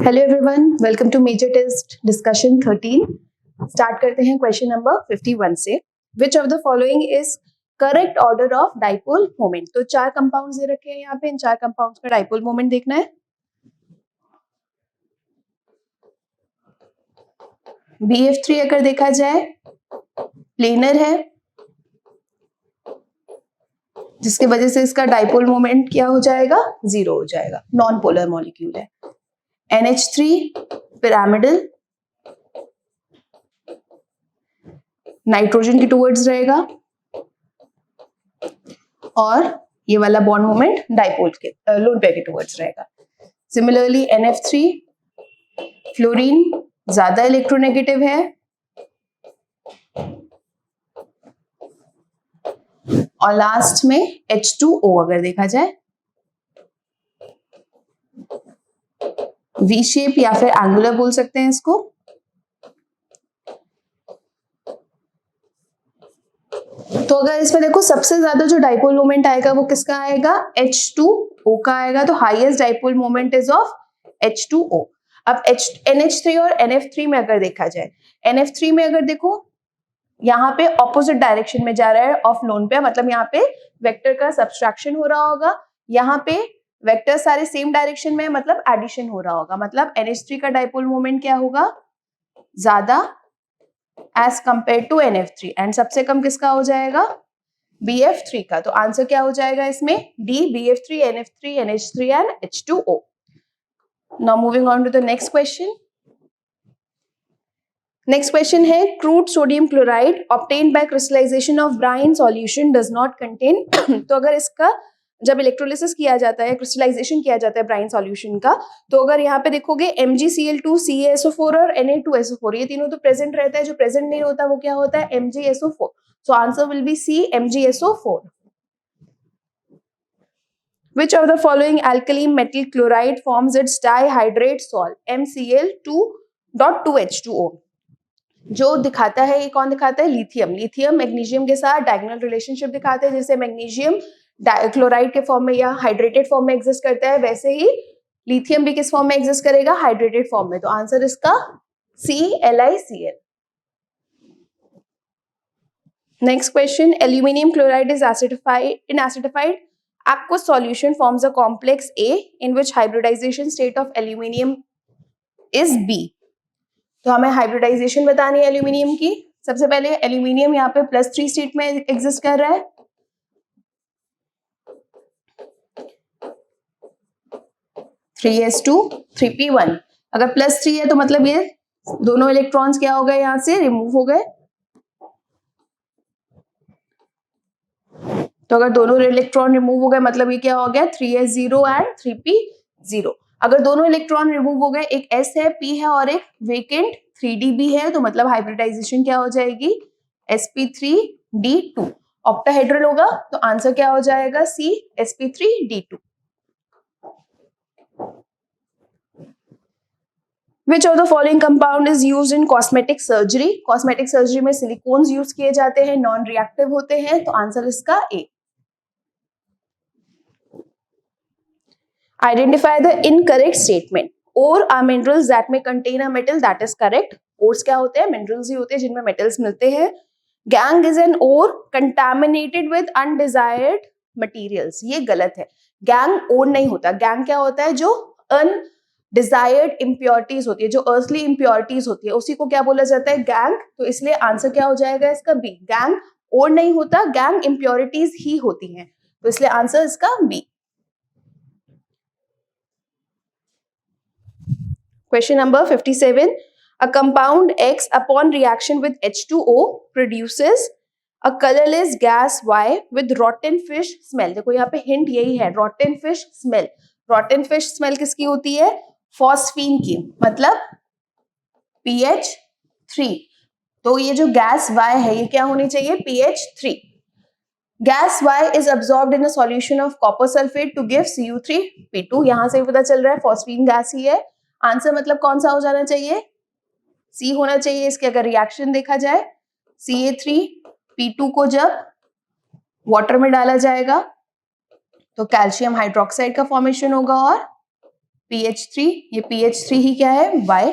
Hello everyone, welcome to major test discussion 13। Start करते हैं question number 51 से। Which of the following is correct order of dipole moment. तो चार compounds दे रखे हैं यहाँ पे, इन चार कंपाउंड्स का डाइपोल मोमेंट देखना है। BF3 अगर देखा जाए प्लेनर है, जिसकी वजह से इसका डाइपोल मोमेंट क्या हो जाएगा, जीरो हो जाएगा, नॉन पोलर मॉलिक्यूल है। NH3 पिरामिडल, नाइट्रोजन के टुवर्ड्स रहेगा, और ये वाला बॉन्ड मोमेंट डाइपोल के लोन पेयर के टुवर्ड्स रहेगा। सिमिलरली NF3 फ्लोरीन ज्यादा इलेक्ट्रोनेगेटिव है, और लास्ट में H2O अगर देखा जाए V शेप या फिर एंगुलर बोल सकते हैं इसको। तो अगर इसमें देखो सबसे ज्यादा जो डाइपोल मोमेंट आएगा वो किसका आएगा, H2O का आएगा। तो highest dipole moment is of H2O। अब NH3 और NF3 में अगर देखा जाए, NF3 में अगर देखो यहाँ पे ऑपोजिट डायरेक्शन में जा रहा है ऑफ लोन पेयर, मतलब यहाँ पे वेक्टर का सब्सट्रैक्शन हो रहा होगा, यहाँ पे वेक्टर सारे सेम डायरेक्शन में, मतलब एडिशन हो रहा होगा, मतलब NH3 का डाइपोल मोमेंट क्या होगा, ज्यादा as compare to NF3, and सबसे कम किसका हो जाएगा, BF3 का। तो आंसर क्या हो जाएगा इसमें, D, BF3, NF3, NH3 and H2O। Now moving on to the next question. Next question है, crude sodium chloride obtained by crystallization of brine solution does not contain. तो अगर इसका जब इलेक्ट्रोलिसिस किया जाता है, क्रिस्टलाइजेशन किया जाता है ब्राइन सॉल्यूशन का, तो अगर यहाँ पे देखोगे MgCl2, CaSO4 और Na2SO4, ये तीनों तो प्रेजेंट रहता है, जो प्रेजेंट नहीं होता वो क्या होता है, MgSO4। So answer will be C, MgSO4। Which of the following alkali metal chloride forms its dihydrate salt MCl2.2H2O? जो दिखाता है, ये कौन दिखाता है, लिथियम। लिथियम मैग्नीशियम के साथ डायगोनल रिलेशनशिप दिखाते हैं, जैसे मैग्नीशियम क्लोराइड के फॉर्म में या हाइड्रेटेड फॉर्म में एग्जिस्ट करता है, वैसे ही लिथियम भी किस फॉर्म में एग्जिस्ट करेगा, हाइड्रेटेड फॉर्म में। तो आंसर इसका C, LiCl। Next question, aluminium chloride is acidified in acidified aqueous solution forms a complex A in which hybridization state of aluminium is B। तो हमें हाइब्रिडाइजेशन बतानी है एल्यूमिनियम की। सबसे पहले एल्यूमिनियम यहाँ पे +3 स्टेट में एग्जिस्ट कर रहा है, (3s2 3p1। अगर +3 है तो मतलब ये दोनों इलेक्ट्रॉन्स क्या हो गए, यहाँ से रिमूव हो गए। तो अगर दोनों इलेक्ट्रॉन रिमूव हो गए मतलब ये क्या हो गया, 3s0 एंड 3p0। अगर दोनों इलेक्ट्रॉन रिमूव हो गए, एक s है, p है और एक वेकेंट 3d है, तो मतलब हाइब्रिडाइजेशन क्या हो जाएगी, sp3d2। ऑक्टाहेड्रल होगा तो आंसर क्या हो जाएगा, C, sp3d2। Which of the following compound is used in cosmetic surgery? Cosmetic surgery में सिलिकॉन्स यूज किए जाते हैं, नॉन रिएक्टिव होते हैं, तो आंसर इसका A। Identify the incorrect statement. Ore are minerals that may contain a metal, that is correct. Ores क्या होते हैं, minerals ही होते हैं जिनमें metals मिलते हैं। Gang is an ore contaminated with undesired materials, ये गलत है। Gang ore नहीं होता, gang क्या होता है, जो undesired impurities होती है, जो earthly impurities होती है, उसी को क्या बोला जाता है, gang। तो इसलिए आंसर क्या हो जाएगा इसका B। Gang ore नहीं होता, gang impurities ही होती हैं, तो इसलिए आंसर इसका B। Question number 57. A compound X upon reaction with H2O produces a colorless gas Y with rotten fish smell। देखो यहाँ पे हिंट यही है, rotten fish smell। rotten fish smell किसकी होती है, फॉस्फीन की, मतलब PH3। तो ये जो गैस Y है ये क्या होनी चाहिए, PH3। Gas Y is absorbed in a solution of copper sulfate to give Cu3P2। यहां से भी पता चल रहा है फॉस्फीन गैस ही है। आंसर मतलब कौन सा हो जाना चाहिए, C होना चाहिए इसके। अगर रिएक्शन देखा जाए, Ca3P2 को जब वाटर में डाला जाएगा तो कैल्शियम हाइड्रोक्साइड का फॉर्मेशन होगा और PH3, ये PH3 ही क्या है Y।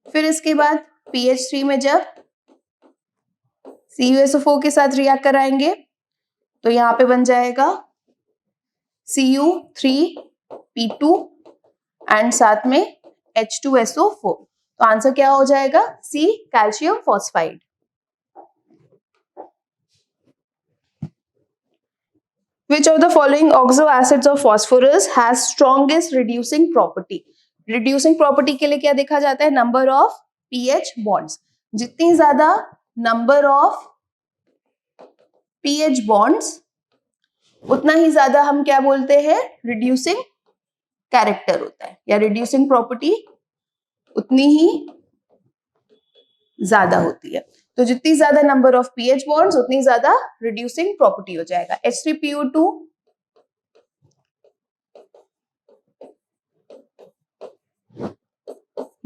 फिर इसके बाद PH3 में जब CuSO4 के साथ रिएक्ट कराएंगे तो यहाँ पे बन जाएगा Cu3P2 एंड साथ में H2SO4। तो आंसर क्या हो जाएगा? C, calcium phosphide. Which of the following oxo acids of phosphorus has strongest reducing property? Reducing property के लिए क्या देखा जाता है? Number of pH bonds। जितनी ज्यादा number of pH bonds उतना ही ज्यादा हम क्या बोलते हैं? Reducing character होता है, या reducing property उतनी ही ज्यादा होती है। तो जितनी ज्यादा नंबर ऑफ पीएच बॉन्ड्स उतनी ज्यादा रिड्यूसिंग प्रॉपर्टी हो जाएगा। H3PO2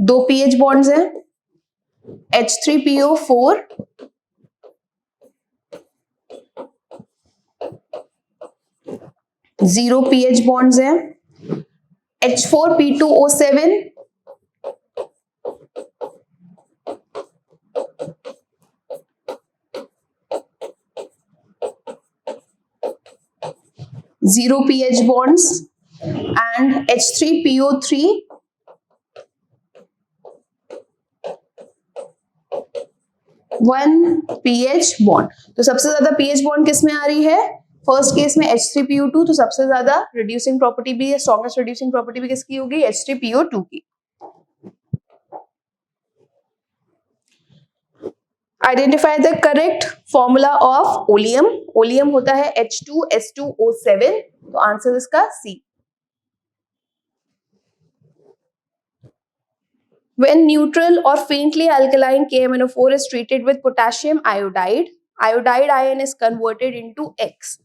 दो पीएच बॉन्ड्स हैं, H3PO4 0 पीएच बॉन्ड्स हैं, H4P2O7 0 pH bonds and H3PO3 1 pH bond। तो सबसे ज्यादा pH bond किस में आ रही है? फर्स्ट केस में H3PO2। तो सबसे ज्यादा रिड्यूसिंग प्रॉपर्टी भी, स्ट्रॉन्गेस्ट रिड्यूसिंग प्रॉपर्टी भी किसकी होगी? H3PO2 की। Identify the correct formula of oleum. Oleum होता है H2S2O7। तो आंसर इसका C। When neutral or faintly alkaline KMnO4 is treated with potassium iodide, iodide ion is converted into X।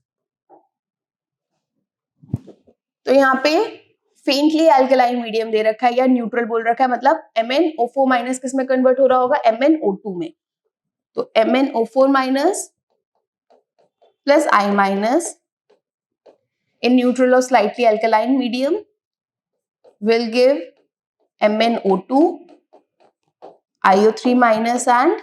तो यहाँ पे फेंटली अल्कलाइन मीडियम दे रखा है या न्यूट्रल बोल रखा है, मतलब MnO4 माइनस किस में कन्वर्ट हो रहा होगा? MnO2 में। तो MnO4 minus plus I minus in neutral or slightly alkaline medium will give MnO2, IO3 minus and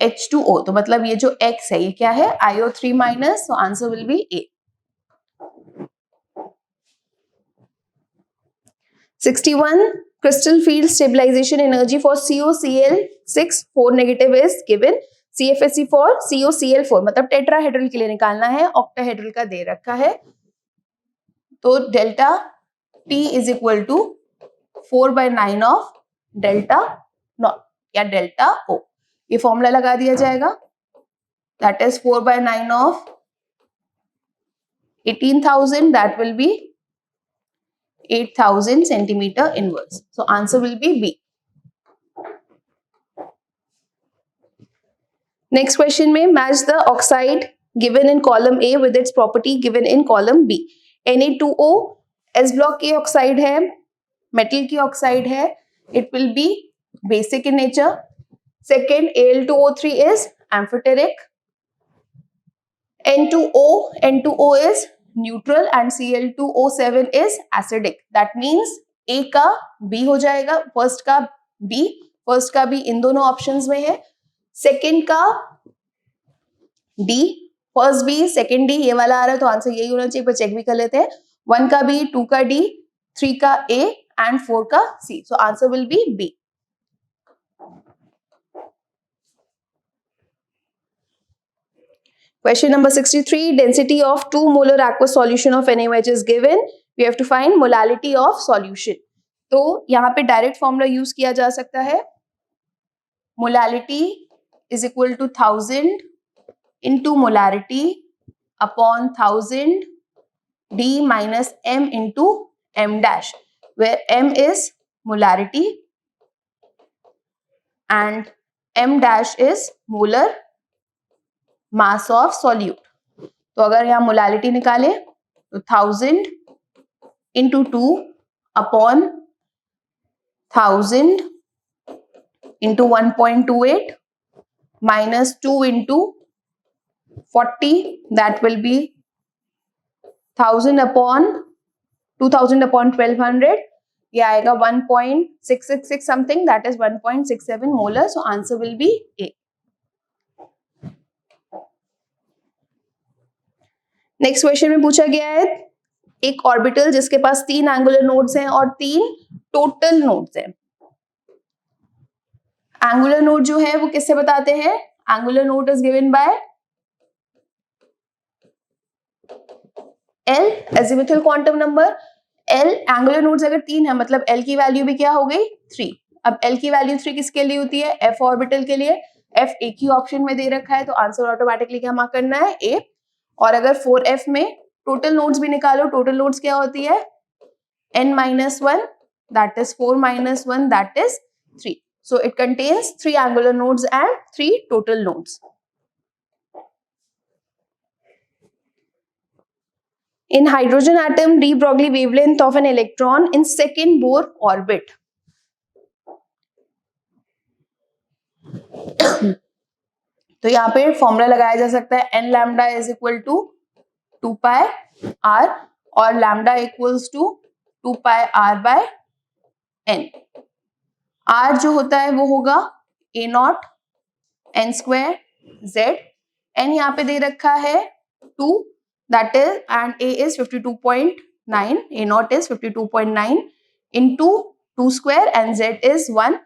H2O। तो मतलब ये जो X है ये क्या है? IO3 minus। so answer will be A। 61 crystal field stabilization energy for COCl6 4 negative is given। CFSE for COCl4 मतलब tetrahedral के लिए निकालना है, ऑक्टाहेड्रल का दे रखा है। तो delta T is equal to 4/9 of delta not या डेल्टा O। ये फॉर्मूला लगा दिया जाएगा, that is 4/9 of 18,000, that will be 8,000 centimeter inverse। So answer will be B। Next question में match the oxide given in column A with its property given in column B। Na2O S block की oxide है, metal की oxide है, it will be basic in nature। Second Al2O3 is amphoteric। N2O is neutral and Cl2O7 is acidic। That means A का B हो जाएगा, first का B इन दोनों options में है, सेकेंड का D, first B second D ये वाला आ रहा है, तो आंसर यही होना चाहिए, पर चेक भी कर लेते हैं। 1 का B, 2 का D, 3 का A एंड 4 का C। So answer will be B। Question number 63, density of 2 molar aqueous solution of NaOH is given। We have to find molality of solution। तो यहाँ पे डायरेक्ट फॉर्मूला यूज किया जा सकता है, molality is equal to 1000 into molarity upon 1000 D minus M into M dash, where M is molarity and M dash is molar mass of solute। तो अगर यहाँ मोलालिटी निकाले तो 1000 into 2 upon 1000 into 1.28 minus 2 into 40, that will be 1000 upon 2000 upon 1200, ये आएगा 1.666 something, that is 1.67 molar. So answer will be A. Next question में पूछा गया है एक ऑर्बिटल जिसके पास 3 एंगुलर नोड्स हैं और 3 टोटल नोड्स हैं. एंगुलर नोड जो है वो किससे बताते हैं? Angular node is given by L azimuthal quantum number. L angular nodes अगर 3 है मतलब L की वैल्यू भी क्या हो गई? 3. अब L की वैल्यू 3 किसके लिए होती है? F ऑर्बिटल के लिए. F एक ही ऑप्शन में दे रखा है तो आंसर ऑटोमेटिकली क्या मार्क करना है? A. और अगर 4F में टोटल नोड्स भी निकालो, टोटल नोड्स क्या होती है? n-1, that is 4 minus 1, that is 3. So it contains 3 angular nodes and 3 total nodes. In hydrogen atom, de Broglie wavelength of an electron in second Bohr orbit. तो यहाँ पे formula लगाया जा सकता है n lambda is equal to 2 pi r और lambda equals to 2 pi r by n. r जो होता है वो होगा a naught n square z. n यहाँ पे दे रखा है 2, that is, and a is 52.9, a naught is 52.9 into 2 square and z is 1,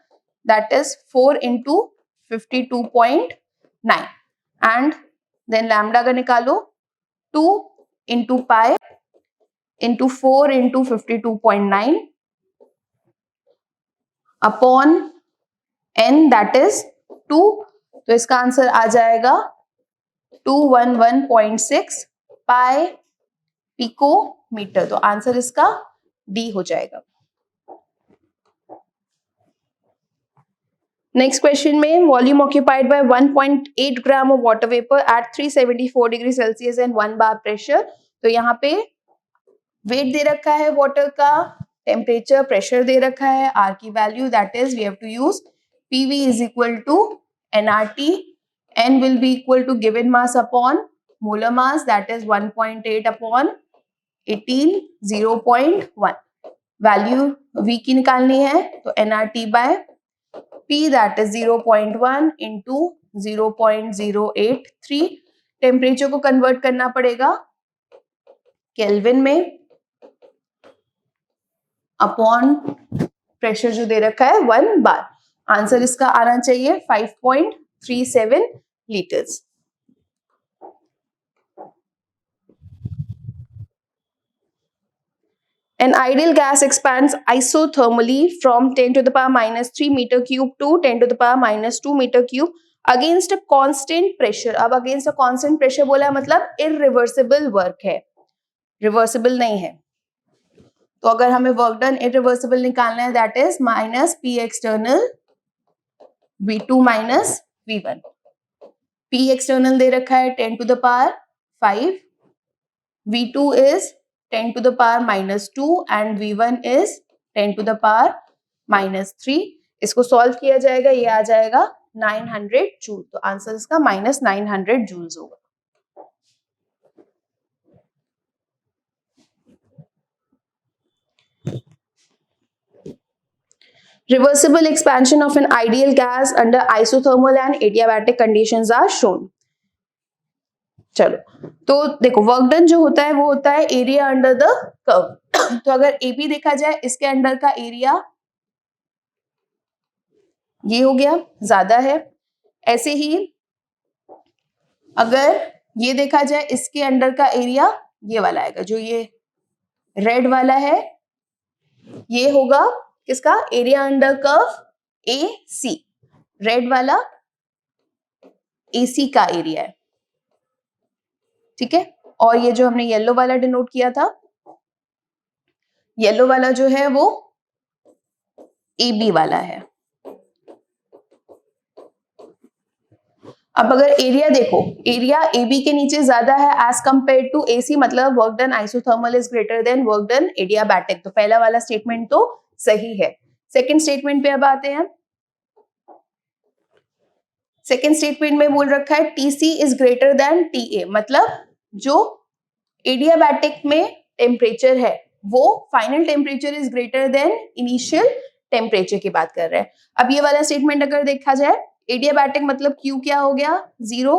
that is 4 into 52.9, and then lambda का निकालो 2 into pi into 4 into 52.9 upon n, that is 2. तो इसका answer आ जाएगा 211.6 पाई पिकोमीटर. तो आंसर इसका डी हो जाएगा. Next question में volume occupied by 1.8 gram of water vapour eight 374 degree Celsius and 1 bar pressure. तो यहाँ पे वेट दे रखा है वाटर का, टेम्परेचर, प्रेशर दे रखा है, आर की value, that is we have to use PV is equal to NRT. n will be equal to given mass upon molar mass, that is 1.8 upon 18, 0.1. Value v की निकालनी है तो nRT by p, that is 0.1 into 0.083. Temperature को convert करना पड़ेगा kelvin में upon pressure जो दे रखा है 1 बार. आंसर इसका आना चाहिए 5.37 liters. An ideal gas expands isothermally from 10 to the power minus 3 meter cube to 10 to the power minus 2 meter cube against a constant pressure. अब against a constant pressure बोला मतलब irreversible work है, reversible नहीं है. तो अगर हमें work done irreversible निकालना है, that is minus P external V2 minus V1. P external दे रखा है 10 to the power 5, V2 is 10 to the power minus 2 and V1 is 10 to the power minus 3. इसको सॉल्व किया जाएगा, ये आ जाएगा 900 जूल. तो आंसर इसका माइनस 900 जूल्स होगा. Reversible expansion of an ideal gas under isothermal and adiabatic conditions are shown. चलो तो देखो वर्क डन जो होता है वो होता है एरिया अंडर द कर्व. तो अगर एपी देखा जाए इसके अंडर का एरिया ये हो गया, ज्यादा है. ऐसे ही अगर ये देखा जाए इसके अंडर का एरिया ये वाला आएगा, जो ये रेड वाला है ये होगा किसका? एरिया अंडर कर्व ए सी. रेड वाला ए सी का एरिया है, ठीक है. और ये जो हमने येलो वाला डिनोट किया था, येलो वाला जो है वो ए बी वाला है. अब अगर एरिया देखो, एरिया ए बी के नीचे ज्यादा है एज कंपेयर टू ए सी, मतलब work done isothermal is greater then work done adiabatic. तो पहला वाला स्टेटमेंट तो सही है. सेकेंड स्टेटमेंट पे अब आते हैं. सेकेंड स्टेटमेंट में बोल रखा है TC is greater then TA, मतलब जो एडियाबैटिक में टेम्परेचर है वो final temperature is greater then initial temperature की बात कर रहे हैं। अब ये वाला स्टेटमेंट अगर देखा जाए, एडियाबैटिक मतलब Q क्या हो गया 0,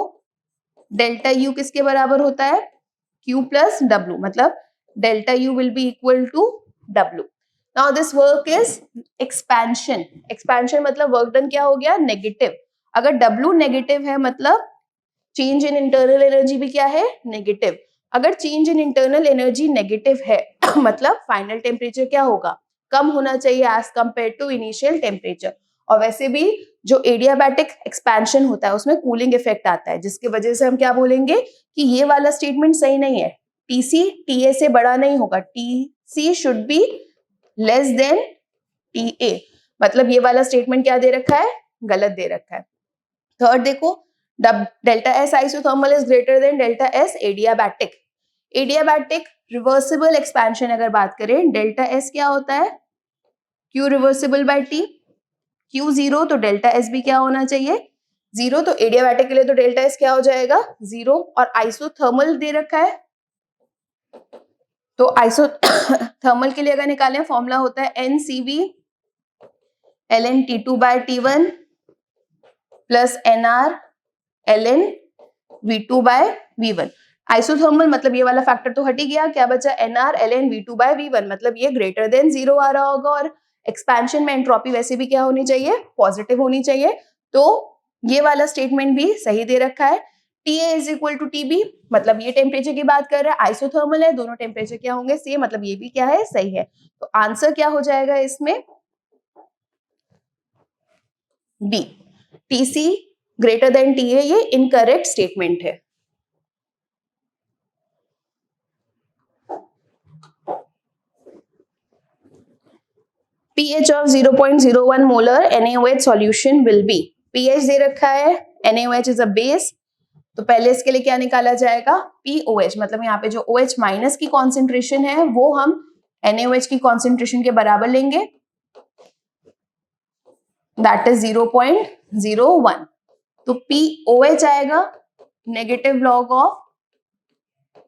डेल्टा U किसके बराबर होता है Q प्लस W, मतलब delta U will be equal to W। Now this work is expansion. Expansion मतलब वर्क डन क्या हो गया नेगेटिव। अगर W नेगेटिव है मतलब चेंज इन इंटरनल एनर्जी भी क्या है नेगेटिव। अगर change in internal energy negative है मतलब फाइनल टेम्परेचर क्या होगा कम होना चाहिए as compare to initial temperature. और वैसे भी जो एडियाबैटिक एक्सपेंशन होता है उसमें कूलिंग इफेक्ट आता है, जिसकी वजह से हम क्या बोलेंगे कि ये वाला स्टेटमेंट सही नहीं है। टीसी टीए से बड़ा नहीं होगा, TC should be less than TA, मतलब ये वाला स्टेटमेंट क्या दे रखा है गलत दे रखा है। थर्ड देखो, delta S isothermal is greater than delta S adiabatic. Adiabatic reversible expansion अगर बात करें, डेल्टा एस क्या होता है Q reversible by T, Q 0 तो डेल्टा एस भी क्या होना चाहिए 0, तो एडियाबैटिक के लिए तो डेल्टा एस क्या हो जाएगा 0। और आइसोथर्मल दे रखा है, तो आइसोथर्मल के लिए अगर निकालें फॉर्मूला होता है NCV ln T2 by T1 plus NR ln V2 by V1। Isothermal मतलब ये वाला फैक्टर तो हट ही गया, क्या बचा NR ln V2 by V1, मतलब ये ग्रेटर देन 0 आ रहा होगा। और एक्सपेंशन में एंट्रोपी वैसे भी क्या होनी चाहिए पॉजिटिव होनी चाहिए, तो ये वाला स्टेटमेंट भी सही दे रखा है। TA is equal to TB, मतलब ये टेम्परेचर की बात कर रहा है, आइसोथर्मल है, दोनों टेम्परेचर क्या होंगे सेम, मतलब ये भी क्या है सही है। तो आंसर क्या हो जाएगा इसमें B, TC greater than TA, ये इनकरेक्ट स्टेटमेंट है। pH of 0.01 molar NaOH solution will be, pH दे रखा है, NaOH is a base, तो पहले इसके लिए क्या निकाला जाएगा POH, मतलब यहाँ पे जो OH माइनस की कॉन्सेंट्रेशन है वो हम NaOH की कॉन्सेंट्रेशन के बराबर लेंगे, दैट इज 0.01। तो POH आएगा negative log of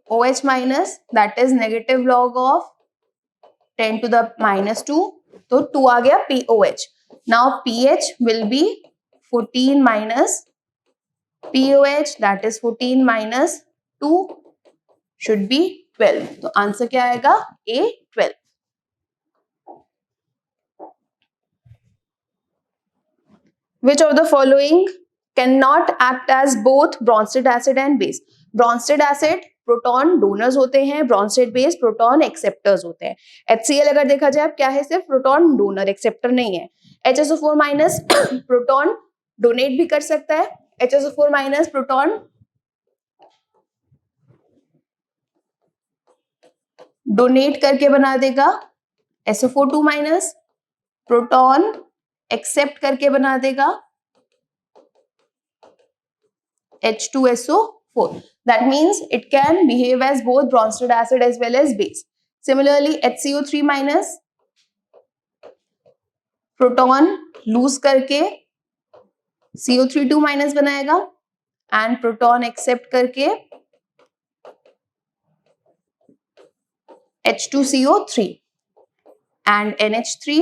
OH minus, that is negative log of 10 to the minus 2, तो 2 आ गया POH। Now pH will be 14 minus POH, that is 14 minus 2 should be 12, तो आंसर क्या आएगा A 12। Which of the following cannot act as both Bronsted acid and base? Bronsted acid proton donors होते हैं, Brønsted base proton acceptors होते हैं। HCl अगर देखा जाए क्या है सिर्फ प्रोटॉन डोनर, एक्सेप्टर नहीं है। HSO4 माइनस प्रोटॉन डोनेट भी कर सकता है, HSO4 माइनस प्रोटॉन डोनेट करके बना देगा SO4 माइनस, प्रोटॉन एक्सेप्ट करके बना देगा H2SO4, that means it can behave as both Bronsted acid as well as base. Similarly HCO3 minus proton lose करके CO3 माइनस बनाएगा एंड प्रोटॉन एक्सेप्ट करके H2CO3 and NH3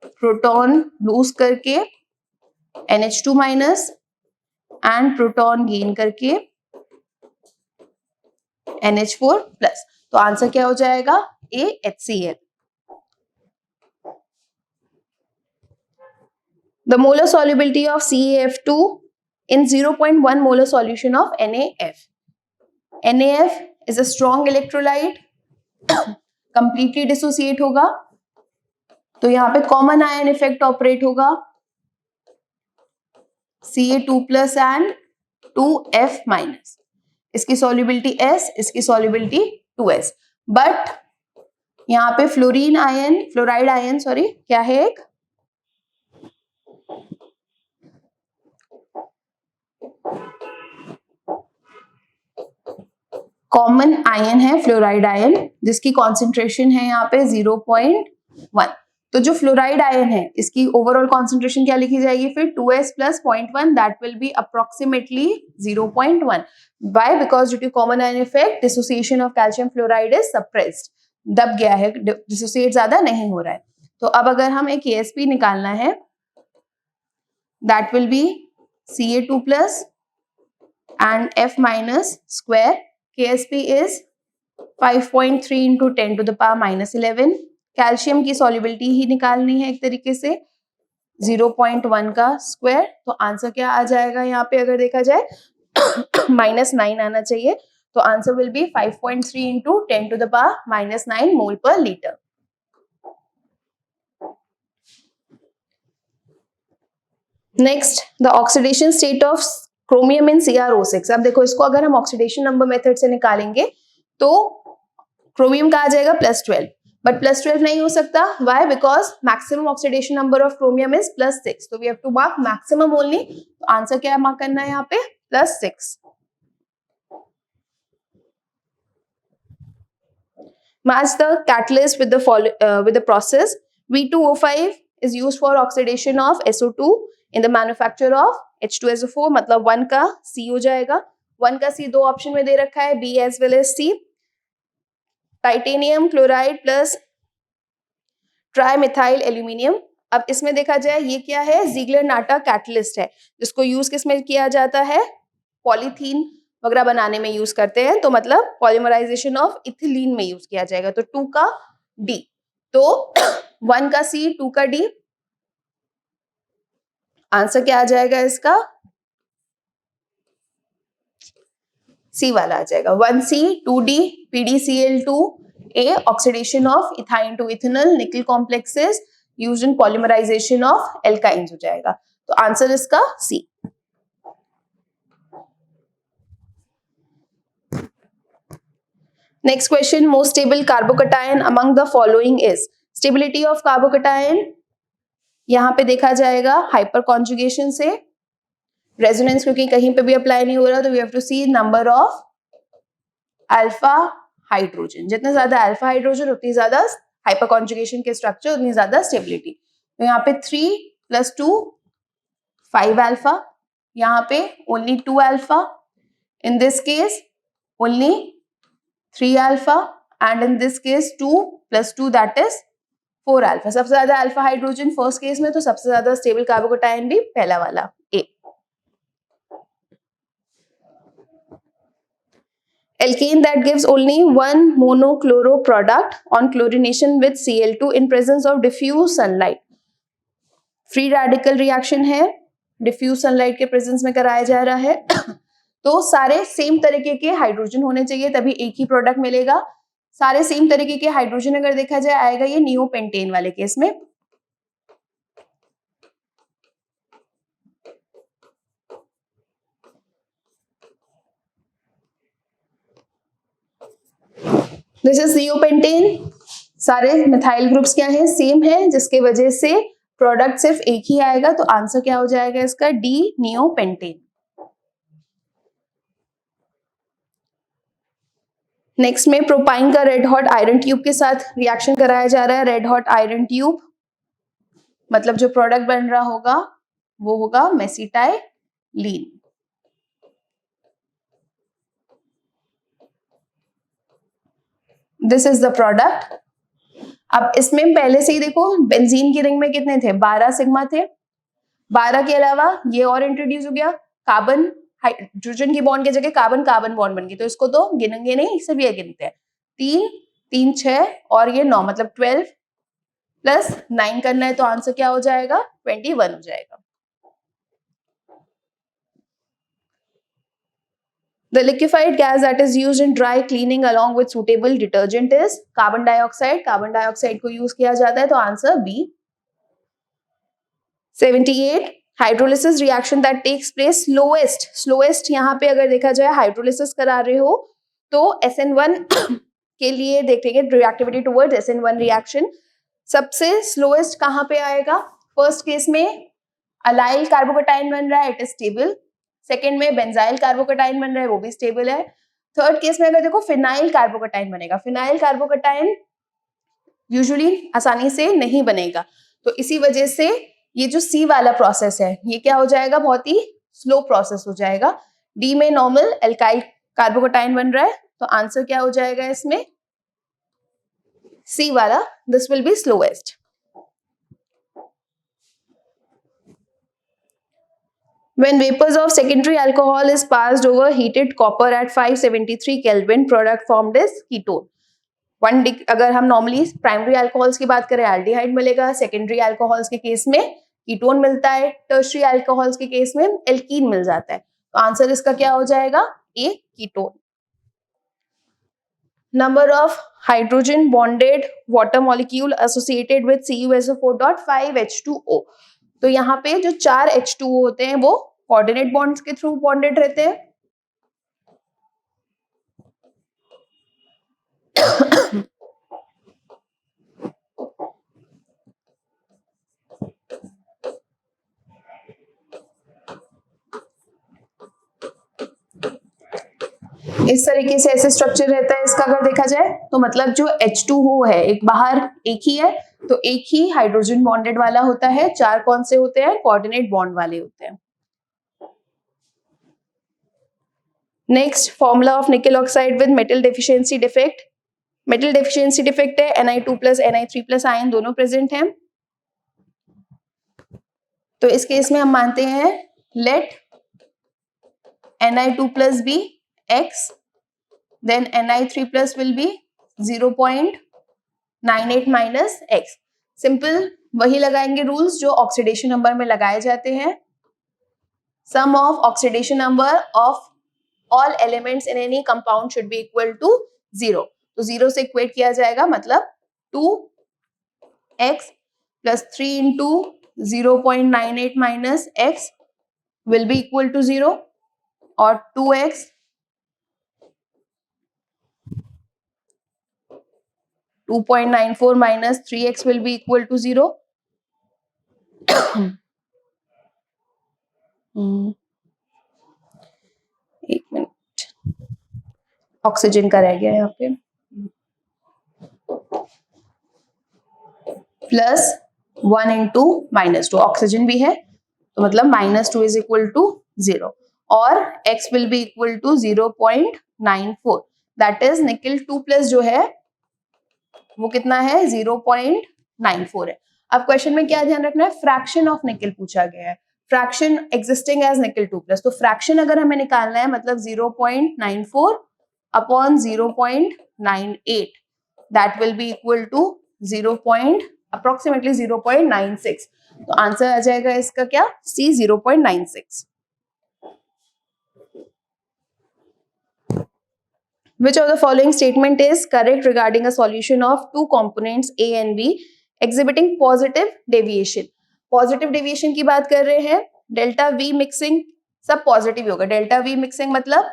proton lose करके NH2 minus and proton gain करके NH4 plus, तो answer क्या हो जाएगा A HCl। The molar solubility of CaF2 in 0.1 molar solution of NaF. NaF is a strong electrolyte, completely dissociate होगा, तो यहाँ पे कॉमन आयन इफेक्ट ऑपरेट होगा, Ca2 plus and 2F minus, इसकी सॉल्युबिलिटी S, इसकी सॉल्युबिलिटी 2S, बट यहाँ पे fluoride ion क्या है एक कॉमन आयन है फ्लोराइड आयन, जिसकी कॉन्सेंट्रेशन है यहाँ पे 0.1। तो जो फ्लोराइड आयन है इसकी ओवरऑल कॉन्सेंट्रेशन क्या लिखी जाएगी फिर 2s plus 0.1, that will B approximately 0.1। Why? Because due to common ion effect, dissociation of calcium fluoride is suppressed. दब गया है, डिसोसिएट ज्यादा नहीं हो रहा है। तो अब अगर हम एक KSP निकालना है, that will B Ca2 plus and F minus square. KSP is 5.3 into 10 to the power minus 11. Calcium की सॉल्युबिलिटी ही निकालनी है एक तरीके से, 0.1 का स्क्वायर। तो आंसर क्या आ जाएगा यहाँ पे अगर देखा जाए -9 आना चाहिए। तो answer will be 5.3 into 10 to the power minus 9 मोल पर litre. Next, the oxidation state of chromium in CrO6। अब देखो इसको अगर हम ऑक्सीडेशन नंबर मेथड से निकालेंगे तो क्रोमियम का आ जाएगा +12, बट +12 नहीं हो सकता। Why? Because maximum oxidation number of chromium is +6, तो we have to mark maximum only. तो आंसर क्या मार्क करना है यहाँ पे? +6। Match the catalyst with the process. V2O5 is used for oxidation of SO2 in the manufacture of H2SO4, मतलब 1 का C हो जाएगा। 1 का C दो ऑप्शन में दे रखा है, B as well as C। Titanium chloride plus trimethyl aluminium. अब इसमें देखा जाए ये क्या है? Ziegler-Natta कैटलिस्ट है, जिसको यूज किस में किया जाता है? पॉलीथीन वगैरह बनाने में यूज करते हैं, तो मतलब पॉलीमराइजेशन ऑफ इथिलीन में यूज किया जाएगा। तो 2 का D, तो 1 का C, 2 का D। आंसर क्या आ जाएगा इसका? C वाला आ जाएगा। 1C 2D PDCl2A oxidation of ethyne to ethanol nickel complexes used in polymerization of alkynes हो जाएगा। तो आंसर इसका C। Next question, most stable carbocation among the following is. Stability of carbocation यहाँ पे देखा जाएगा हाइपर कॉन्जुगेशन से, resonance क्योंकि कहीं पे भी अप्लाई नहीं हो रहा, तो we have to see number of alpha hydrogen. जितने ज्यादा अल्फा हाइड्रोजन उतनी ज्यादा हाइपर कॉन्जुगेशन के स्ट्रक्चर, उतनी ज्यादा स्टेबिलिटी। तो यहाँ पे 3 + 2 5 अल्फा, यहाँ पे only 2 alpha, in this case only 3 alpha, and in this case 2 + 2 that is 4 alpha. सबसे ज्यादा अल्फा हाइड्रोजन फर्स्ट केस में, तो सबसे ज्यादा स्टेबल कार्बोकैटायन भी पहला वाला A। Alkane that gives only one monochloro product on chlorination with Cl2 in presence of diffuse sunlight। Free radical reaction है, डिफ्यूज सनलाइट के प्रेजेंस में कराया जा रहा है। तो सारे सेम तरीके के हाइड्रोजन होने चाहिए, तभी एक ही प्रोडक्ट मिलेगा। सारे सेम तरीके के हाइड्रोजन अगर देखा जाए आएगा ये नियोपेंटेन वाले केस में। This is neopentane. सारे मिथाइल ग्रुप्स क्या है? सेम है, जिसके वजह से प्रोडक्ट सिर्फ एक ही आएगा। तो आंसर क्या हो जाएगा इसका? D neopentane. नेक्स्ट में प्रोपाइन का रेड हॉट आयरन ट्यूब के साथ रिएक्शन कराया जा रहा है। रेड हॉट आयरन ट्यूब मतलब जो प्रोडक्ट बन रहा होगा वो होगा mesitylene. This is the product. अब इसमें पहले से ही देखो बेंजीन की रिंग में कितने थे? 12 सिग्मा थे। 12 के अलावा ये और इंट्रोड्यूस हो गया, कार्बन हाइड्रोजन की बॉन्ड की जगह कार्बन कार्बन बॉन्ड बन गई। तो इसको तो गिनेंगे नहीं, सिर्फ ये गिनते हैं। 3 3 6 और ये 9, मतलब 12 + 9 करना है। तो आंसर क्या हो जाएगा? 21 हो जाएगा। The liquefied gas that is used in dry cleaning along with suitable detergent is carbon dioxide। Carbon dioxide को यूज किया जाता है, तो answer B। 78 hydrolysis reaction that takes place slowest यहाँ पे अगर देखा जाए हाइड्रोलिसिस करा रहे हो तो SN1 के लिए देखेंगे रिएक्टिविटी टुवर्ड्स SN1 रिएक्शन। सबसे स्लोएस्ट कहाँ पे आएगा? फर्स्ट केस में अलाइल कार्बोकैटायन बन रहा है, इट इज स्टेबल। सेकेंड में बेंजाइल कार्बोकैटायन बन रहा है, वो भी स्टेबल है। थर्ड केस में अगर देखो फिनाइल कार्बोकैटायन बनेगा। फिनाइल कार्बोकैटायन यूजुअली आसानी से नहीं बनेगा, तो इसी वजह से ये जो C वाला प्रोसेस है ये क्या हो जाएगा? बहुत ही स्लो प्रोसेस हो जाएगा। D में नॉर्मल एल्काइल कार्बोकैटायन बन रहा है, तो आंसर क्या हो जाएगा इसमें? C वाला, this will be slowest. When vapors of secondary alcohol is passed over heated copper at 573 Kelvin, product formed is ketone. अगर हम नॉर्मली प्राइमरी अल्कोहल्स की बात करें एल्डिहाइड मिलेगा, सेकेंडरी अल्कोहल्स के केस में कीटोन मिलता है, टर्शियरी अल्कोहल्स के केस में एल्कीन मिल जाता है. तो आंसर इसका क्या हो जाएगा? A, ketone. Number of hydrogen bonded water molecule associated with CuSO4 dot 5H2O. तो यहाँ पे जो 4 H2O होते हैं वो कोऑर्डिनेट बॉन्ड्स के थ्रू बॉन्डेड रहते हैं. इस तरीके से ऐसे स्ट्रक्चर रहता है इसका अगर देखा जाए तो, मतलब जो H2O है एक बाहर एक ही है, तो एक ही हाइड्रोजन बॉन्डेड वाला होता है. 4 कौन से होते हैं? कोऑर्डिनेट बॉन्ड वाले होते हैं. नेक्स्ट, फॉर्मूला ऑफ निकल oxide with metal deficiency defect. Metal deficiency defect है, Ni2+ Ni3+ आयन दोनों प्रेजेंट हैं. तो इस केस में हम मानते हैं late Ni2+ be X, then Ni3+ will be 0.98 minus X. Simple वही लगाएंगे रूल्स जो ऑक्सीडेशन नंबर में लगाए जाते हैं. Sum of oxidation number of all elements in any compound should be equal to 0. तो 0 से इक्वेट किया जाएगा, मतलब 2x plus 3 into 0.98 minus x will be equal to 0, और 2x 2.94 minus 3x will be equal to 0. एक minute, oxygen का रह गया यहाँ पे. प्लस 1 into -2, ऑक्सीजन भी है तो मतलब -2 is equal to 0, और x will be equal to 0.94. That is निकल 2+ जो है वो कितना है? 0.94 है. अब क्वेश्चन में क्या ध्यान रखना है? फ्रैक्शन ऑफ निकल पूछा गया है. फ्रैक्शन एग्जिस्टिंग एज निकल 2+, तो फ्रैक्शन अगर हमें निकालना है मतलब 0.94 upon 0.98, that will be equal to approximately 0.96. तो आंसर आ जाएगा इसका क्या? C, 0.96. Which of the following statement is correct regarding a solution of two components A and B exhibiting positive deviation? Positive deviation की बात कर रहे हैं. डेल्टा V मिक्सिंग सब पॉजिटिव होगा. डेल्टा V मिक्सिंग मतलब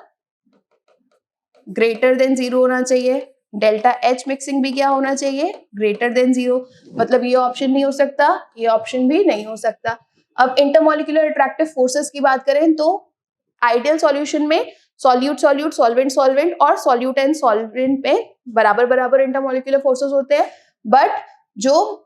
ग्रेटर देन 0 होना चाहिए. डेल्टा H मिक्सिंग भी क्या होना चाहिए? Greater than 0. मतलब ये ऑप्शन नहीं हो सकता, ये ऑप्शन भी नहीं हो सकता. अब इंटरमॉलिक्यूलर अट्रैक्टिव फोर्सेस की बात करें तो आइडियल सॉल्यूशन में सॉल्यूट सॉल्यूट, सॉल्वेंट सॉल्वेंट और सॉल्यूट एंड सॉल्वेंट में बराबर बराबर इंटरमॉलिक्यूलर फोर्सेस होते हैं. बट जो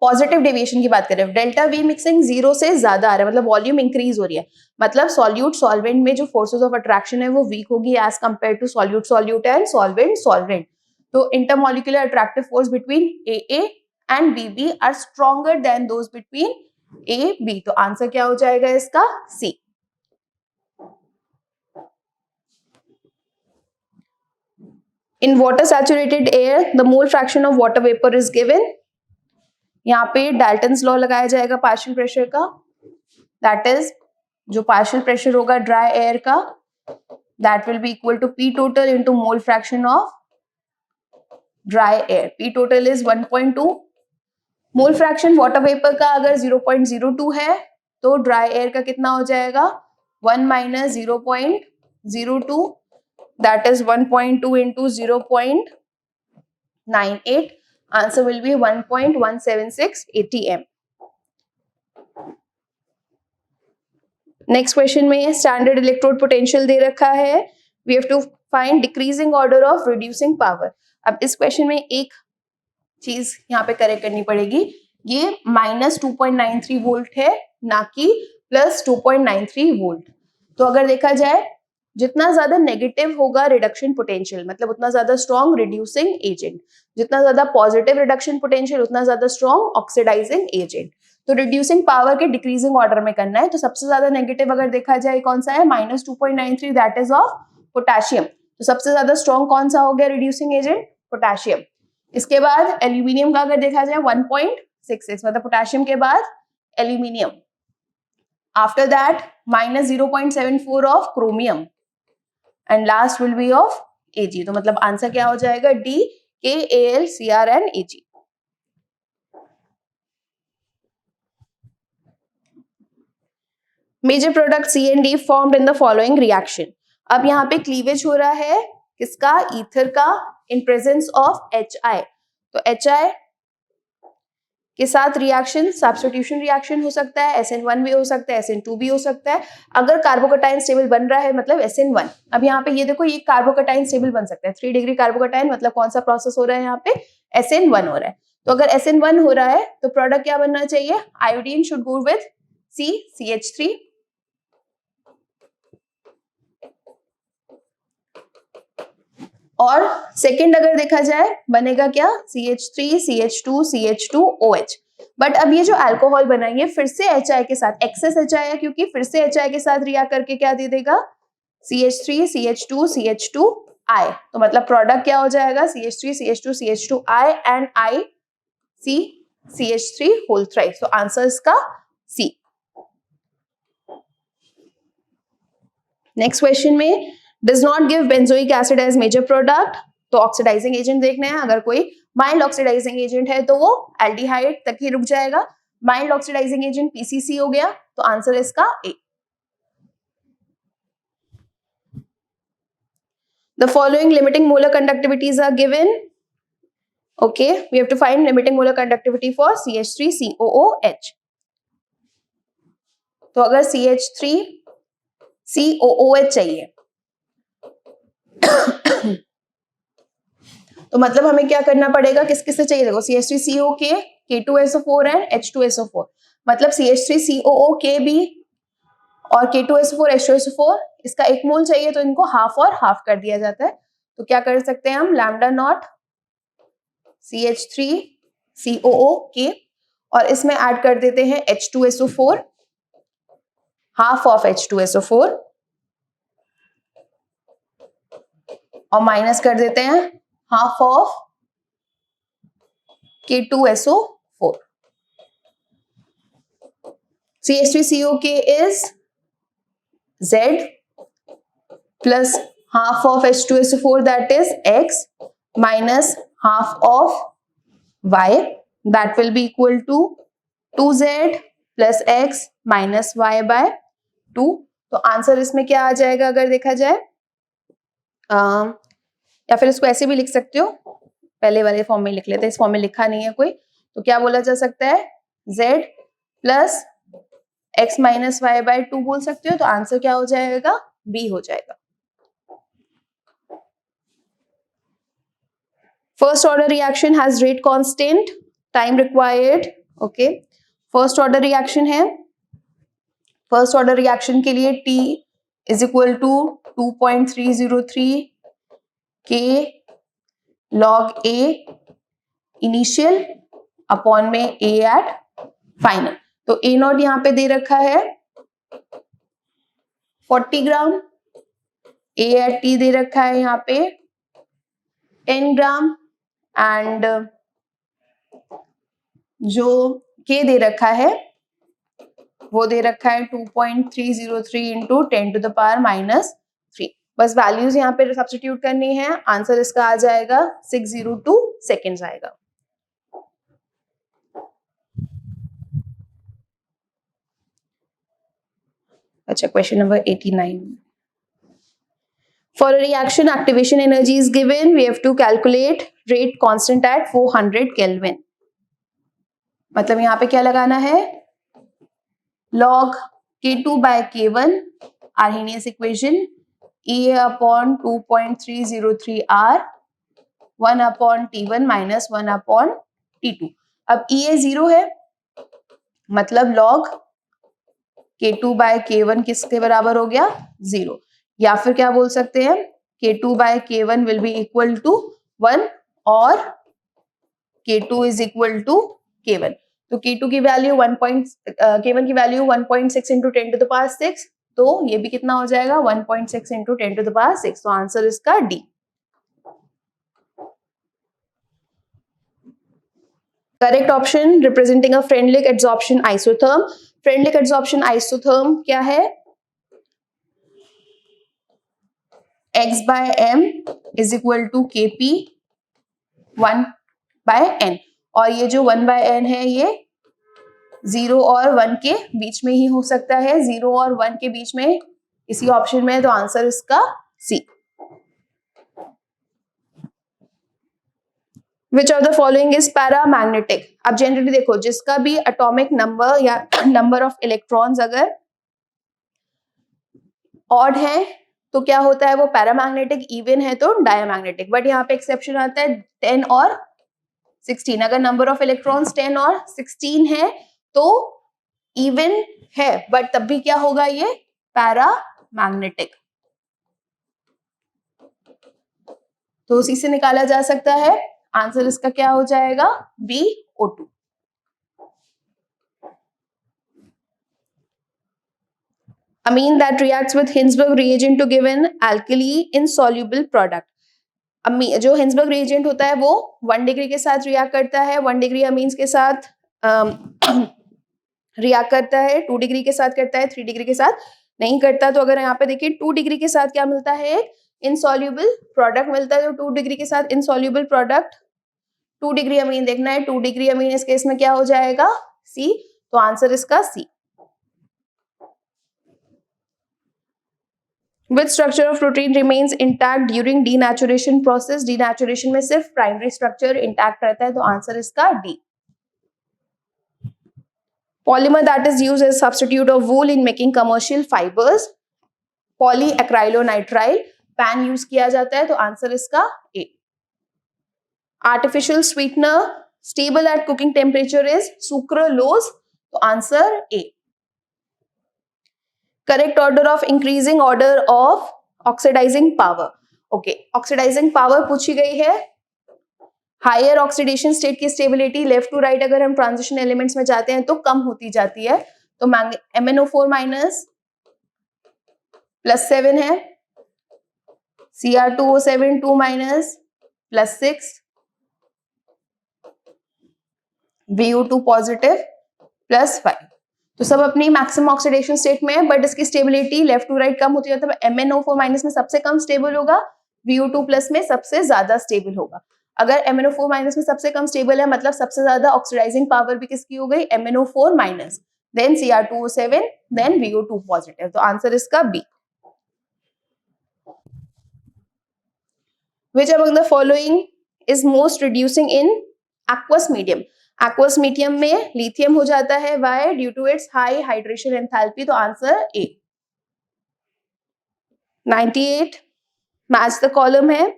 पॉजिटिव डेविएशन की बात करें, डेल्टा V मिक्सिंग 0 से ज्यादा आ रहा है, मतलब वॉल्यूम इंक्रीज हो रही है, मतलब सॉल्यूट सॉल्वेंट में जो फोर्सेस ऑफ अट्रैक्शन है वो वीक होगी as compare to solute solute and solvent solvent. तो intermolecular attractive force between AA and BB are stronger than those between AB. तो आंसर क्या हो जाएगा इसका? C. In water saturated air, the mole fraction of water vapor is given. यहाँ पे Dalton's law लगाया जाएगा पार्शियल प्रेशर का. दैट इज जो पार्शियल प्रेशर होगा ड्राई एयर का, that will be equal to P total into mole fraction of dry air. P total is 1.2. Mole fraction water vapour का अगर 0.02 है तो ड्राई एयर का कितना हो जाएगा? 1 minus 0.02, that is 1.2 into 0.98. Answer will be 1.176 atm. Next question में standard electrode potential दे रखा है. We have to find decreasing order of reducing power. अब इस क्वेश्चन में एक चीज यहाँ पे करेक्ट करनी पड़ेगी. ये -2.93 वोल्ट है, ना कि +2.93 वोल्ट. तो अगर देखा जाए जितना ज्यादा नेगेटिव होगा रिडक्शन पोटेंशियल, मतलब उतना ज्यादा स्ट्रॉन्ग रिड्यूसिंग एजेंट, जितना ज्यादा पॉजिटिव रिडक्शन पोटेंशियल उतना ज्यादा स्ट्रॉन्ग ऑक्सीडाइजिंग एजेंट। तो रिड्यूसिंग पावर के डिक्रीजिंग ऑर्डर में करना है। तो सबसे ज्यादा नेगेटिव अगर देखा जाए कौन सा है, -2.93, दैट इज ऑफ पोटेशियम। तो सबसे ज्यादा स्ट्रॉन्ग कौन सा हो गया रिड्यूसिंग एजेंट, पोटेशियम। इसके बाद एल्यूमिनियम का अगर देखा जाए 1.66, मतलब पोटेशियम के बाद aluminium. After that -0.74 of chromium and last will be of Ag। तो मतलब आंसर क्या हो जाएगा, D, K, Al, Cr and Ag। Major product C and D formed in the following reaction. अब यहाँ पे क्लीवेज हो रहा है किसका, ईथर का, इन प्रेजेंस ऑफ HI। तो HI के साथ रिएक्शन सब्स्टिट्यूशन रिएक्शन हो सकता है, SN1 भी हो सकता है, SN2 भी हो सकता है। अगर कार्बोकटाइन स्टेबल बन रहा है मतलब SN1। अब यहाँ पे ये देखो ये कार्बोकटाइन स्टेबल बन सकता है, 3 डिग्री कार्बोकटाइन, मतलब कौन सा प्रोसेस हो रहा है यहाँ पे, SN1 हो रहा है। तो अगर SN1 हो रहा है तो प्रोडक्ट क्या बनना चाहिए, iodine should go with CH3, और सेकंड अगर देखा जाए बनेगा क्या, CH3, CH2, CH2OH। बट अब ये जो अल्कोहल बना है ये फिर से HI के साथ, एक्सेस HI है क्योंकि फिर से HI के साथ रिएक्ट करके क्या दे देगा, CH3, CH2, CH2I। तो मतलब प्रोडक्ट क्या हो जाएगा, CH3, CH2, CH2I and CH3 whole thrice. तो आंसर इसका C। नेक्स्ट क्वेश्चन में does not give benzoic acid as major product। तो ऑक्सीडाइजिंग एजेंट देखना है, अगर कोई माइल्ड ऑक्सीडाइजिंग एजेंट है तो वो एल्डिहाइड तक ही रुक जाएगा। माइल्ड ऑक्सीडाइजिंग एजेंट PCC हो गया, तो आंसर इसका A। The following limiting molar conductivities are given. Okay, we have to find limiting molar conductivity for CH3COOH। तो अगर CH3COOH चाहिए तो मतलब हमें क्या करना पड़ेगा, किस किस से चाहिए, देखो CH3COK, K2SO4 एंड H2SO4। मतलब CH3COOK भी और K2SO4 H2SO4 इसका 1 मोल चाहिए, तो इनको हाफ और हाफ कर दिया जाता है। तो क्या कर सकते हैं हम, लैम्डा नॉट CH3COOK और इसमें ऐड कर देते हैं H2SO4, हाफ ऑफ H2SO4 और माइनस कर देते हैं half of K2SO4। CH3COK is Z plus half of H2SO4 that is X minus half of Y, that will be equal to 2Z plus X minus Y by 2। तो answer इसमें क्या आ जाएगा अगर देखा जाए, या फिर इसको ऐसे भी लिख सकते हो, पहले वाले फॉर्म में लिख लेते हैं, इस फॉर्म में लिखा नहीं है कोई, तो क्या बोला जा सकता है, Z plus X minus Y by 2 बोल सकते हो। तो आंसर क्या हो जाएगा, B हो जाएगा। First order reaction has rate constant, time required. Okay, first order reaction है, फर्स्ट ऑर्डर रिएक्शन के लिए T is equal to 2.303 K log A initial upon में A एट फाइनल। तो A नॉट यहाँ पे दे रखा है 40 ग्राम, A एट T दे रखा है यहाँ पे 10 ग्राम एंड जो K दे रखा है वो दे रखा है 2.303 इंटू 10 टू द पावर -3। बस वैल्यूज यहाँ पे सब्स्टिट्यूट करनी है, आंसर इसका आ जाएगा 602 सेकेंड्स आएगा। अच्छा, question number 89। For a reaction, activation energy is given. We have to calculate rate constant at 400 Kelvin। मतलब यहाँ पे क्या लगाना है, log K2 by K1 Arrhenius equation, EA upon 2.303 R 1 upon T1 minus 1 upon T2। अब EA 0 है, मतलब log K2 by K1 किसके बराबर हो गया, 0। या फिर क्या बोल सकते हैं K2 by K1 will be equal to 1 और K2 is equal to K1. तो K2 की वैल्यू K1 की value 1.6 into 10 to the power 6, तो ये भी कितना हो जाएगा 1.6 into 10 to the power 6. तो आंसर इसका D. Correct option representing a Freundlich adsorption isotherm. Freundlich adsorption isotherm क्या है? X by M is equal to Kp 1 by N. और ये जो 1 by N है ये 0 और 1 के बीच में ही हो सकता है. 0 और 1 के बीच में इसी ऑप्शन में है, तो आंसर इसका C. Which of the following is paramagnetic? अब जनरली देखो जिसका भी एटॉमिक नंबर या नंबर ऑफ इलेक्ट्रॉन्स अगर ऑड है तो क्या होता है वो पैरामैग्नेटिक. इवन है तो डायमैग्नेटिक. बट यहाँ पे एक्सेप्शन आता है 10 और 16. अगर नंबर ऑफ इलेक्ट्रॉन्स 10 और 16 है तो इवन है, बट तब भी क्या होगा ये पैरामैग्नेटिक. तो उसी से निकाला जा सकता है. आंसर इसका क्या हो जाएगा B O2. Amine that reacts with Hinsberg reagent to give an alkali insoluble product. जो हिंसबर्ग रिएजेंट होता है वो 1 डिग्री के साथ रिएक्ट करता है, 1 डिग्री अमीन्स के साथ रिएक्ट करता है, 2 डिग्री के साथ करता है, 3 डिग्री के साथ नहीं करता. तो अगर यहाँ पे देखिए 2 डिग्री के साथ क्या मिलता है, इनसॉल्युबल प्रोडक्ट मिलता है. तो 2 डिग्री के साथ इनसॉल्युबल प्रोडक्ट 2 डिग्री अमीन देखना है. 2 डिग्री अमीन इस केस में क्या हो जाएगा C. तो आंसर इसका C. Which structure of protein remains intact during denaturation process? Denaturation में सिर्फ प्राइमरी स्ट्रक्चर इंटैक्ट रहता है, तो आंसर इसका D. Polymer that is used as substitute of wool in making commercial fibers. Polyacrylonitrile pan use किया जाता है, तो आंसर इसका A. Artificial sweetener stable at cooking temperature is sucralose, तो answer A. Correct order of increasing order of oxidizing power. Okay, oxidizing power पूछी गई है. Higher oxidation state की स्टेबिलिटी लेफ्ट टू राइट अगर हम ट्रांजिशन एलिमेंट्स में जाते हैं तो कम होती जाती है. तो MnO4 माइनस +7 है, Cr2O7 2 माइनस +6, Vu2 पॉजिटिव +5. तो सब अपनी मैक्सिमम ऑक्सीडेशन स्टेट में है, बट इसकी स्टेबिलिटी लेफ्ट टू राइट कम होती है. मतलब MnO4 माइनस में सबसे कम स्टेबल होगा, Vu2 प्लस में सबसे ज्यादा स्टेबल होगा. अगर MnO4 माइनस में सबसे कम स्टेबल है मतलब सबसे ज्यादा ऑक्सीडाइजिंग पावर भी किसकी हो गई, MnO4 minus, then Cr2O7, then Vu2 positive. तो आंसर इसका B. Which among the following is most reducing in aqueous medium? aqueous medium में लिथियम हो जाता है. Why? Due to its high hydration enthalpy. तो answer A. 98 match the column है.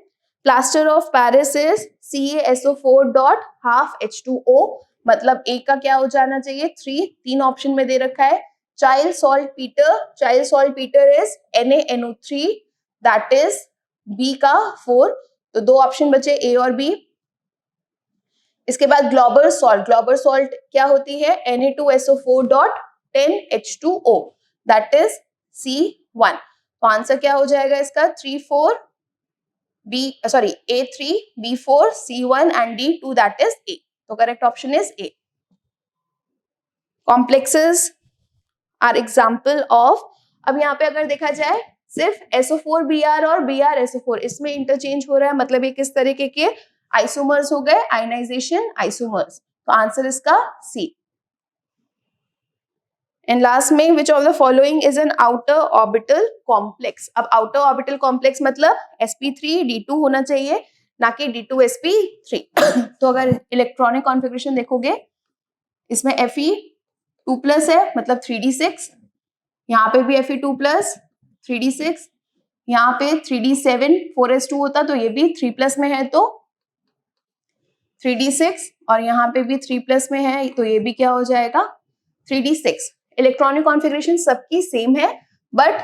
Plaster of Paris is CaSO4 dot half H2O. मतलब A का क्या हो जाना चाहिए 3 ऑप्शन में दे रखा है. Child salt Peter is NaNO3 that is B का 4. तो 2 ऑप्शन बचे A और B. इसके बाद ग्लोबर सॉल्ट क्या होती है Na2SO4 dot 10H2O that is C1. तो आंसर क्या हो जाएगा इसका A3 B4 C1 and D2 that is A. तो correct option is A. Complexes are example of. अब यहाँ पे अगर देखा जाए सिर्फ SO4Br और BrSO4 इसमें इंटरचेंज हो रहा है, मतलब ये किस तरीके के आइसोमर्स हो गए, आयनाइजेशन आइसोमर्स. तो आंसर इसका C. एंड लास्ट में विच of the following is an outer orbital complex. अब आउटर ऑर्बिटल कॉम्प्लेक्स मतलब sp3d2 होना चाहिए, ना कि d2sp3. तो अगर इलेक्ट्रॉनिक कॉन्फ़िगरेशन देखोगे इसमें Fe2+ है मतलब 3d6, यहाँ पे भी Fe2+ 3d6, यहाँ पे 3d7 4s2 होता तो ये भी 3+ में है तो 3d6, और यहाँ पे भी 3+ में है तो ये भी क्या हो जाएगा 3d6. इलेक्ट्रॉनिक कॉन्फ़िगरेशन सबकी सेम है, बट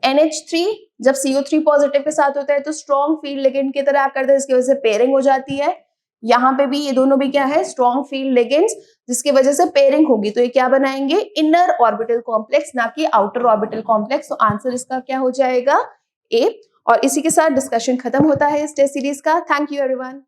NH3 जब CO3 पॉजिटिव के साथ होता है तो स्ट्रॉन्ग फील्ड लिगेंड की तरह एक्ट करता है, इसकी वजह से पेयरिंग हो जाती है। यहाँ पे भी ये दोनों भी क्या है, स्ट्रॉन्ग फील्ड लिगेंड्स, जिसकी वजह से पेयरिंग होगी। तो ये क्या बनाएंगे, इनर ऑर्बिटल कॉम्प्लेक्स, ना कि आउटर ऑर्बिटल कॉम्प्लेक्स। तो आंसर इसका क्या हो जाएगा, ए। और इसी के साथ डिस्कशन खत्म होता है इस टेस्ट सीरीज का। Thank you everyone.